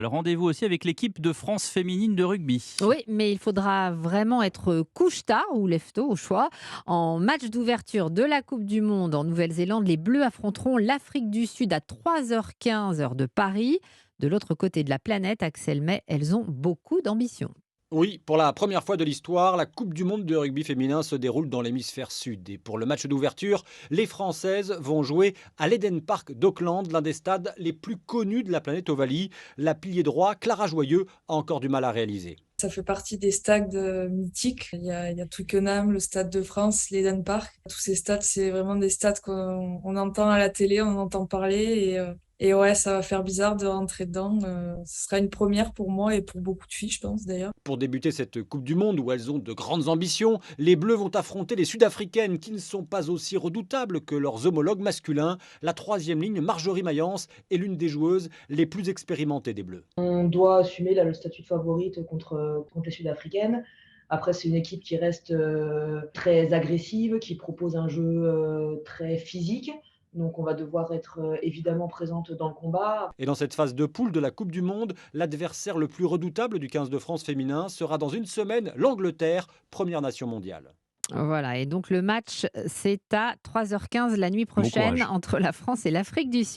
Le rendez-vous aussi avec l'équipe de France féminine de rugby. Oui, mais il faudra vraiment être couche-tard ou lève-tôt au choix. En match d'ouverture de la Coupe du Monde en Nouvelle-Zélande, les Bleus affronteront l'Afrique du Sud à 3h15 heure de Paris. De l'autre côté de la planète, Axel May, elles ont beaucoup d'ambition. Oui, pour la première fois de l'histoire, la Coupe du monde de rugby féminin se déroule dans l'hémisphère sud. Et pour le match d'ouverture, les Françaises vont jouer à l'Eden Park d'Auckland, l'un des stades les plus connus de la planète Ovalie. La pilier droit, Clara Joyeux, a encore du mal à réaliser. Ça fait partie des stades mythiques. Il y a Twickenham, le Stade de France, l'Eden Park. Tous ces stades, c'est vraiment des stades qu'on entend à la télé, on entend parler. Et ouais, ça va faire bizarre de rentrer dedans. Ce sera une première pour moi et pour beaucoup de filles, je pense d'ailleurs. Pour débuter cette Coupe du monde où elles ont de grandes ambitions, les Bleus vont affronter les Sud-Africaines qui ne sont pas aussi redoutables que leurs homologues masculins. La troisième ligne, Marjorie Mayence, est l'une des joueuses les plus expérimentées des Bleus. On doit assumer là, le statut de favorite contre les Sud-Africaines. Après, c'est une équipe qui reste très agressive, qui propose un jeu très physique. Donc, on va devoir être évidemment présente dans le combat. Et dans cette phase de poule de la Coupe du monde, l'adversaire le plus redoutable du 15 de France féminin sera dans une semaine l'Angleterre, première nation mondiale. Voilà, et donc le match, c'est à 3h15 la nuit Bon prochaine courage. entre la France et l'Afrique du Sud.